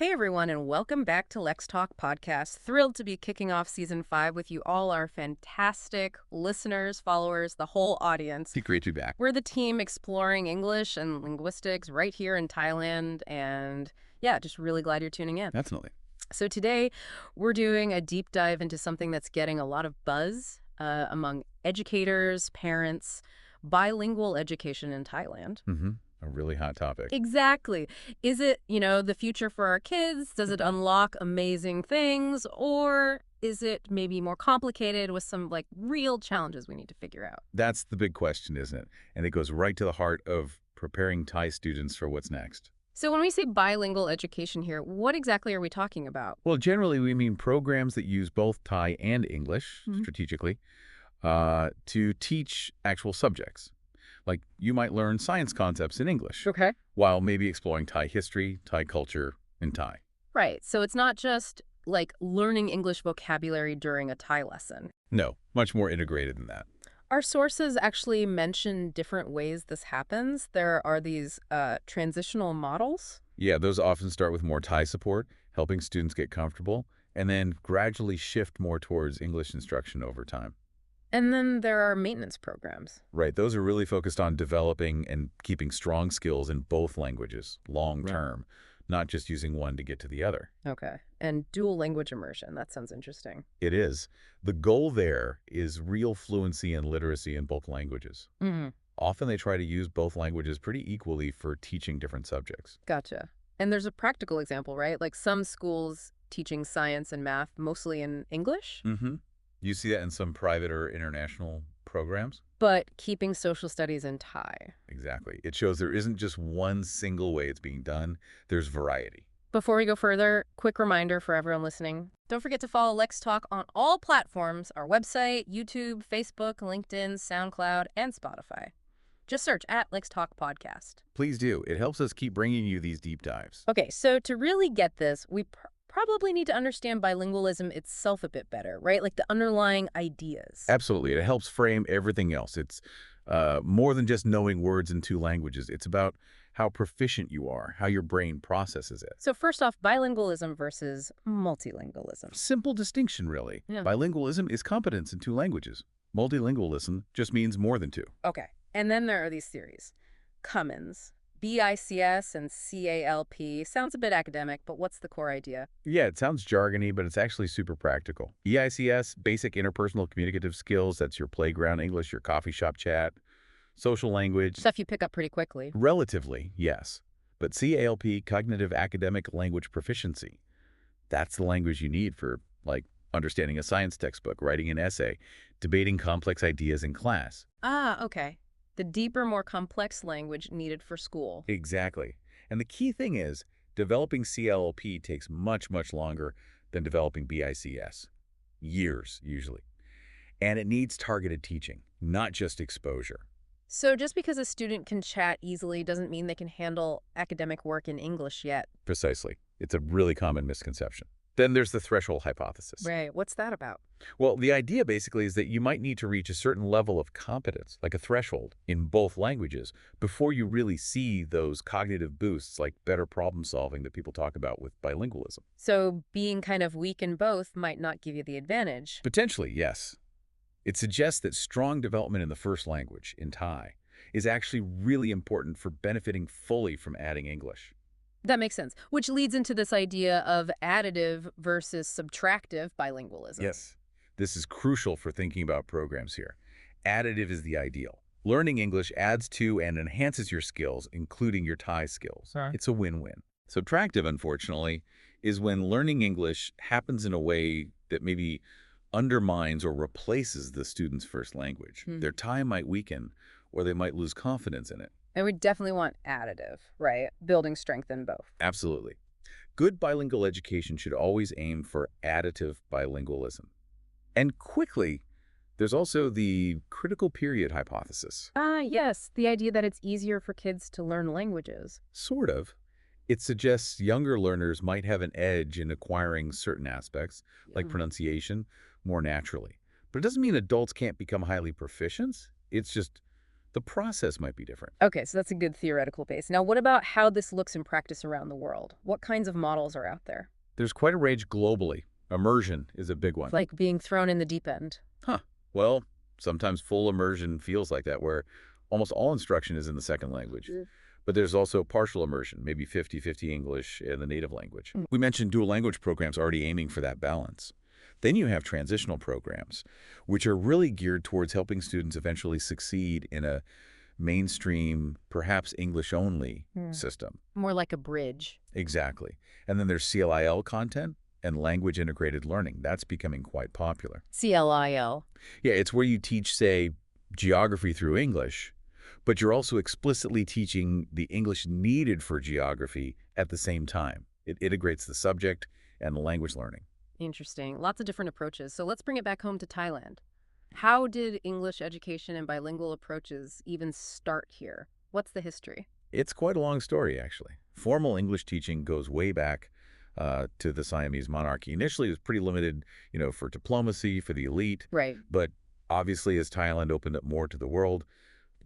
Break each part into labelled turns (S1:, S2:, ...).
S1: Hey everyone, and welcome back to LexTalk podcast. Thrilled to be kicking off season 5 with you all, our fantastic listeners, followers, the whole audience.
S2: Great to be back.
S1: We're the team exploring English and linguistics right here in Thailand, and yeah, just really glad you're tuning in.
S2: Definitely.
S1: So today, we're doing a deep dive into something that's getting a lot of buzz among educators, parents, bilingual education in Thailand.
S2: A really hot topic.
S1: Exactly. Is it, the future for our kids? Does it unlock amazing things? Or is it maybe more complicated with some real challenges we need to figure out?
S2: That's the big question, isn't it? And it goes right to the heart of preparing Thai students for what's next.
S1: So when we say bilingual education here, what exactly are we talking about?
S2: Well, generally, we mean programs that use both Thai and English strategically to teach actual subjects. Like you might learn science concepts in English
S1: Okay.
S2: while maybe exploring Thai history, Thai culture, and Thai.
S1: Right. So it's not just learning English vocabulary during a Thai lesson.
S2: No, much more integrated than that.
S1: Our sources actually mention different ways this happens. There are these transitional models.
S2: Yeah, those often start with more Thai support, helping students get comfortable, and then gradually shift more towards English instruction over time.
S1: And then there are maintenance programs.
S2: Right, those are really focused on developing and keeping strong skills in both languages, long term, not just using one to get to the other.
S1: Okay. And dual language immersion. That sounds interesting.
S2: It is. The goal there is real fluency and literacy in both languages. Often they try to use both languages pretty equally for teaching different subjects.
S1: Gotcha. And there's a practical example, right? Like some schools teaching science and math mostly in English,
S2: You see that in some private or international programs?
S1: but keeping social studies in Thai.
S2: Exactly. It shows there isn't just one single way it's being done. There's variety.
S1: Before we go further, quick reminder for everyone listening. Don't forget to follow LexTalk on all platforms, our website, YouTube, Facebook, LinkedIn, SoundCloud, and Spotify. Just search at LexTalk Podcast.
S2: Please do. It helps us keep bringing you these deep dives.
S1: Okay, so to really get this, we probably need to understand bilingualism itself a bit better, right? Like the underlying ideas.
S2: Absolutely. It helps frame everything else. It's more than just knowing words in two languages. It's about how proficient you are, how your brain processes it.
S1: So first off, bilingualism versus multilingualism.
S2: Simple distinction, really.
S1: Yeah.
S2: Bilingualism is competence in two languages. Multilingualism just means more than two.
S1: Okay, and then there are these theories. Cummins, BICS and CALP. Sounds a bit academic, but what's the core idea?
S2: Yeah, it sounds jargony, but it's actually super practical. EICS, basic interpersonal communicative skills. That's your playground English, your coffee shop chat. Social language.
S1: Stuff you pick up pretty quickly.
S2: Relatively, yes. But CALP, cognitive academic language proficiency. That's the language you need for, understanding a science textbook, writing an essay, debating complex ideas in class.
S1: Ah, okay. The deeper, more complex language needed for school.
S2: Exactly. And the key thing is, developing CLP takes much, much longer than developing BICS. Years, usually. And it needs targeted teaching, not just exposure.
S1: So just because a student can chat easily doesn't mean they can handle academic work in English yet.
S2: Precisely. It's a really common misconception. Then there's the threshold hypothesis.
S1: Right. What's that about?
S2: Well, the idea basically is that you might need to reach a certain level of competence, like a threshold, in both languages before you really see those cognitive boosts like better problem solving that people talk about with bilingualism.
S1: So being kind of weak in both might not give you the advantage.
S2: Potentially, yes. It suggests that strong development in the first language, in Thai, is actually really important for benefiting fully from adding English.
S1: That makes sense, which leads into this idea of additive versus subtractive bilingualism.
S2: Yes. This is crucial for thinking about programs here. Additive is the ideal. Learning English adds to and enhances your skills, including your Thai skills. It's a win-win. Subtractive, unfortunately, is when learning English happens in a way that maybe undermines or replaces the student's first language. Their Thai might weaken, or they might lose confidence in it.
S1: And we definitely want additive, right? Building strength in both.
S2: Absolutely. Good bilingual education should always aim for additive bilingualism. And quickly, there's also the critical period hypothesis.
S1: Yes, the idea that it's easier for kids to learn languages.
S2: Sort of. It suggests younger learners might have an edge in acquiring certain aspects, like pronunciation, more naturally. But it doesn't mean adults can't become highly proficient. It's just The process might be different.
S1: Okay, so that's a good theoretical base. Now, what about how this looks in practice around the world? What kinds of models are out there?
S2: There's quite a range globally. Immersion is a big one.
S1: Like being thrown in the deep end.
S2: Huh. Well, sometimes full immersion feels like that, where almost all instruction is in the second language. But there's also partial immersion, maybe 50-50 English and the native language. We mentioned dual language programs already aiming for that balance. Then you have transitional programs, which are really geared towards helping students eventually succeed in a mainstream, perhaps English-only system.
S1: More like a bridge.
S2: Exactly. And then there's CLIL content and language-integrated learning. That's becoming quite popular.
S1: CLIL.
S2: Yeah, it's where you teach, say, geography through English, but you're also explicitly teaching the English needed for geography at the same time. It integrates the subject and the language learning.
S1: Interesting. Lots of different approaches. So let's bring it back home to Thailand. How did English education and bilingual approaches even start here? What's the history?
S2: It's quite a long story, actually. Formal English teaching goes way back to the Siamese monarchy. Initially, it was pretty limited, for diplomacy, for the elite.
S1: Right.
S2: But obviously, as Thailand opened up more to the world,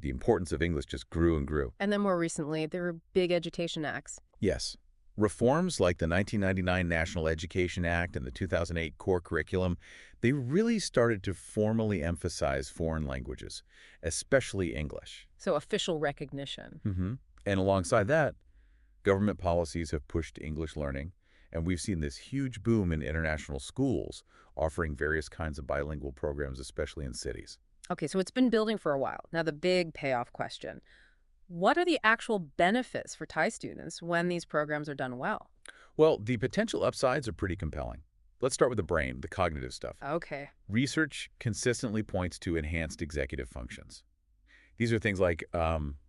S2: the importance of English just grew and grew.
S1: And then more recently, there were big education acts.
S2: Yes. Reforms like the 1999 National Education Act and the 2008 Core Curriculum, they really started to formally emphasize foreign languages, especially English.
S1: So official recognition.
S2: And alongside that, government policies have pushed English learning, and we've seen this huge boom in international schools offering various kinds of bilingual programs, especially in cities.
S1: Okay, so it's been building for a while. Now the big payoff question. What are the actual benefits for Thai students when these programs are done well?
S2: Well, the potential upsides are pretty compelling. Let's start with the brain, the cognitive stuff.
S1: Okay.
S2: Research consistently points to enhanced executive functions. These are things like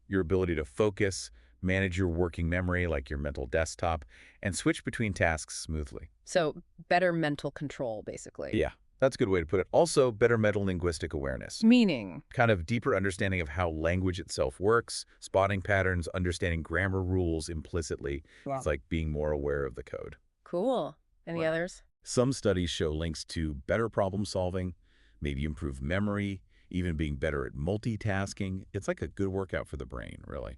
S2: your ability to focus, manage your working memory, like your mental desktop, and switch between tasks smoothly.
S1: So better mental control, basically.
S2: Yeah, that's a good way to put it. Also, better metalinguistic awareness.
S1: Meaning?
S2: Kind of deeper understanding of how language itself works, spotting patterns, understanding grammar rules implicitly.
S1: Wow.
S2: It's like being more aware of the code.
S1: Cool. Any others?
S2: Some studies show links to better problem solving, maybe improved memory, even being better at multitasking. It's like a good workout for the brain, really.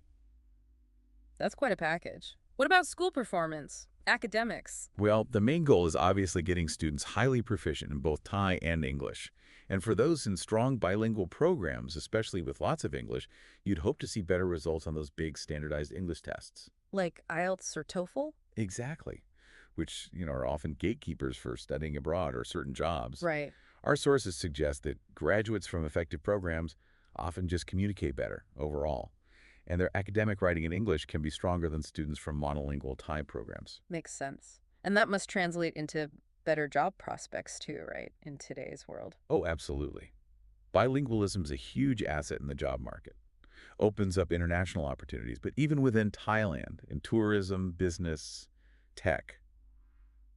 S1: That's quite a package. What about school performance? Academics?
S2: Well, the main goal is obviously getting students highly proficient in both Thai and English. And for those in strong bilingual programs, especially with lots of English, you'd hope to see better results on those big standardized English tests.
S1: Like IELTS or TOEFL?
S2: Exactly. Which, are often gatekeepers for studying abroad or certain jobs.
S1: Right.
S2: Our sources suggest that graduates from effective programs often just communicate better overall, and their academic writing in English can be stronger than students from monolingual Thai programs.
S1: Makes sense. And that must translate into better job prospects too, right, in today's world?
S2: Oh, absolutely. Bilingualism is a huge asset in the job market. Opens up international opportunities, but even within Thailand, in tourism, business, tech,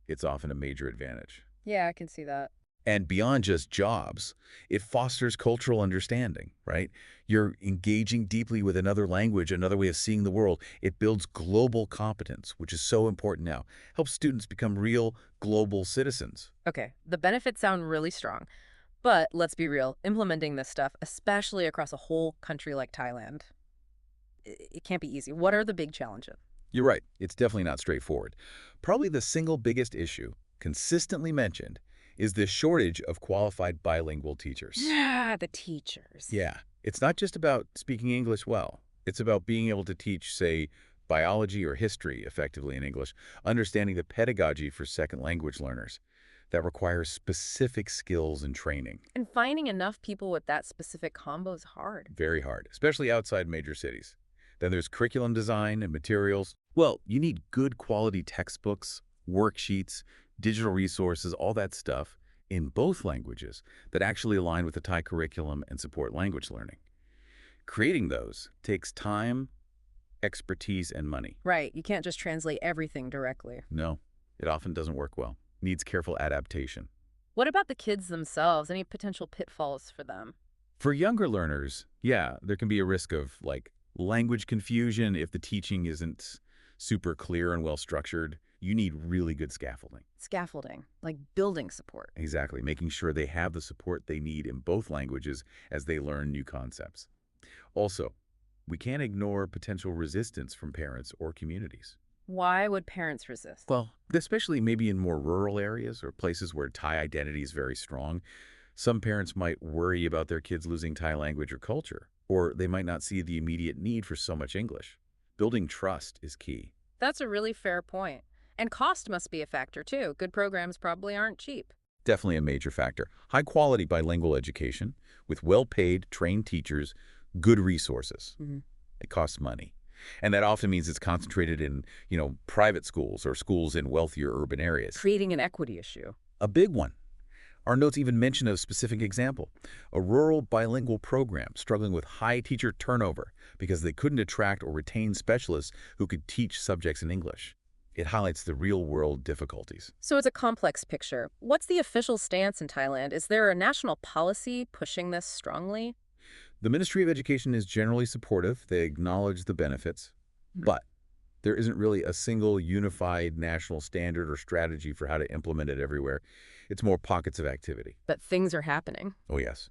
S2: it's often a major advantage.
S1: Yeah, I can see that.
S2: And beyond just jobs, it fosters cultural understanding, right? You're engaging deeply with another language, another way of seeing the world. It builds global competence, which is so important now. Helps students become real global citizens.
S1: Okay, the benefits sound really strong. But let's be real, implementing this stuff, especially across a whole country like Thailand, it can't be easy. What are the big challenges?
S2: You're right. It's definitely not straightforward. Probably the single biggest issue, consistently mentioned, is the shortage of qualified bilingual teachers.
S1: Yeah, the teachers.
S2: Yeah, it's not just about speaking English well. It's about being able to teach, say, biology or history effectively in English, understanding the pedagogy for second language learners. That requires specific skills and training.
S1: And finding enough people with that specific combo is hard.
S2: Very hard, especially outside major cities. Then there's curriculum design and materials. Well, you need good quality textbooks, worksheets, digital resources, all that stuff in both languages that actually align with the Thai curriculum and support language learning. Creating those takes time, expertise, and money.
S1: Right. You can't just translate everything directly.
S2: No, it often doesn't work well. Needs careful adaptation.
S1: What about the kids themselves? Any potential pitfalls for them?
S2: For younger learners, yeah, there can be a risk of language confusion if the teaching isn't super clear and well structured. You need really good scaffolding.
S1: Scaffolding, like building support.
S2: Exactly, making sure they have the support they need in both languages as they learn new concepts. Also, we can't ignore potential resistance from parents or communities.
S1: Why would parents resist?
S2: Well, especially maybe in more rural areas or places where Thai identity is very strong, some parents might worry about their kids losing Thai language or culture, or they might not see the immediate need for so much English. Building trust is key.
S1: That's a really fair point. And cost must be a factor, too. Good programs probably aren't cheap.
S2: Definitely a major factor. High-quality bilingual education with well-paid, trained teachers, good resources. It costs money. And that often means it's concentrated in, private schools or schools in wealthier urban areas.
S1: Creating an equity issue.
S2: A big one. Our notes even mention a specific example, a rural bilingual program struggling with high teacher turnover because they couldn't attract or retain specialists who could teach subjects in English. It highlights the real-world difficulties.
S1: So it's a complex picture. What's the official stance in Thailand? Is there a national policy pushing this strongly?
S2: The Ministry of Education is generally supportive. They acknowledge the benefits, but there isn't really a single unified national standard or strategy for how to implement it everywhere. It's more pockets of activity.
S1: But things are happening.
S2: Oh, yes.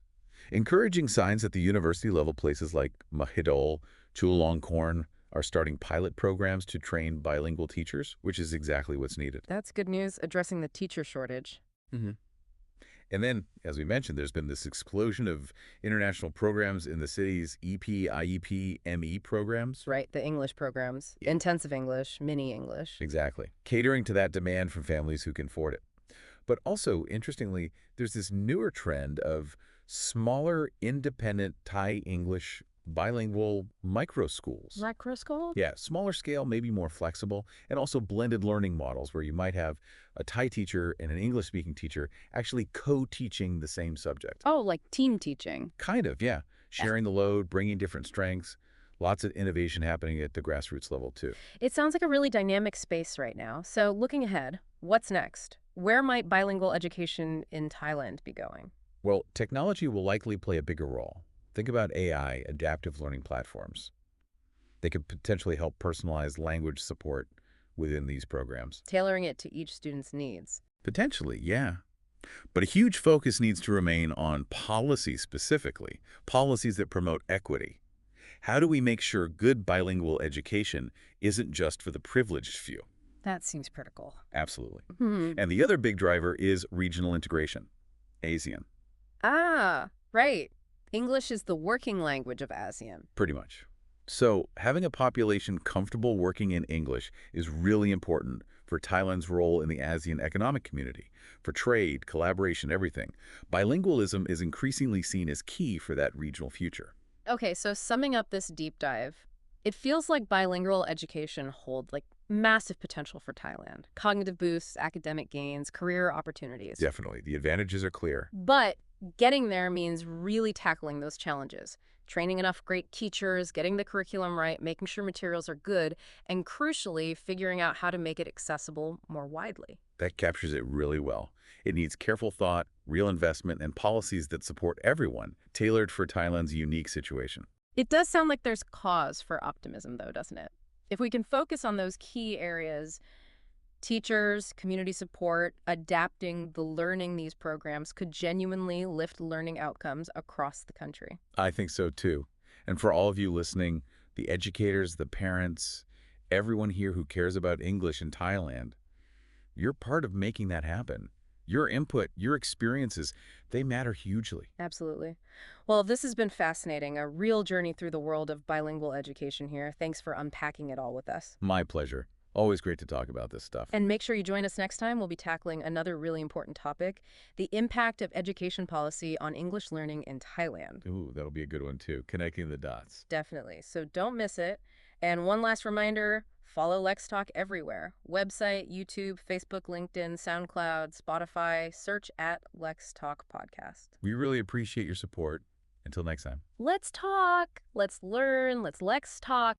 S2: Encouraging signs at the university level, places like Mahidol, Chulalongkorn are starting pilot programs to train bilingual teachers, which is exactly what's needed.
S1: That's good news, addressing the teacher shortage.
S2: And then, as we mentioned, there's been this explosion of international programs in the city's EP, IEP, ME programs.
S1: Right, the English programs.
S2: Yeah.
S1: Intensive English, mini English.
S2: Exactly. Catering to that demand from families who can afford it. But also, interestingly, there's this newer trend of smaller, independent Thai English bilingual micro schools.
S1: Micro school?
S2: Yeah, smaller scale, maybe more flexible, and also blended learning models where you might have a Thai teacher and an English-speaking teacher actually co-teaching the same subject.
S1: Oh, like team teaching.
S2: Kind of, yeah. Sharing the load, bringing different strengths. Lots of innovation happening at the grassroots level, too.
S1: It sounds like a really dynamic space right now. So looking ahead, what's next? Where might bilingual education in Thailand be going?
S2: Well, technology will likely play a bigger role. Think about AI, adaptive learning platforms. They could potentially help personalize language support within these programs.
S1: Tailoring it to each student's needs.
S2: Potentially, yeah. But a huge focus needs to remain on policy specifically, policies that promote equity. How do we make sure good bilingual education isn't just for the privileged few?
S1: That seems critical.
S2: Absolutely. And the other big driver is regional integration, ASEAN.
S1: Ah, right. English is the working language of ASEAN.
S2: Pretty much. So having a population comfortable working in English is really important for Thailand's role in the ASEAN economic community, for trade, collaboration, everything. Bilingualism is increasingly seen as key for that regional future.
S1: Okay, so summing up this deep dive, it feels like bilingual education holds massive potential for Thailand. Cognitive boosts, academic gains, career opportunities.
S2: Definitely. The advantages are clear.
S1: But getting there means really tackling those challenges. Training enough great teachers, getting the curriculum right, making sure materials are good, and crucially, figuring out how to make it accessible more widely.
S2: That captures it really well. It needs careful thought, real investment, and policies that support everyone, tailored for Thailand's unique situation.
S1: It does sound like there's cause for optimism, though, doesn't it? If we can focus on those key areas, teachers, community support, adapting the learning these programs could genuinely lift learning outcomes across the country.
S2: I think so, too. And for all of you listening, the educators, the parents, everyone here who cares about English in Thailand, you're part of making that happen. Your input, your experiences, they matter hugely.
S1: Absolutely. Well, this has been fascinating, a real journey through the world of bilingual education here. Thanks for unpacking it all with us.
S2: My pleasure. Always great to talk about this stuff.
S1: And make sure you join us next time. We'll be tackling another really important topic, the impact of education policy on English learning in Thailand.
S2: Ooh, that'll be a good one, too. Connecting the dots.
S1: Definitely. So don't miss it. And one last reminder, follow LexTalk everywhere. Website, YouTube, Facebook, LinkedIn, SoundCloud, Spotify. Search at LexTalk Podcast.
S2: We really appreciate your support. Until next time.
S1: Let's talk. Let's learn. Let's LexTalk.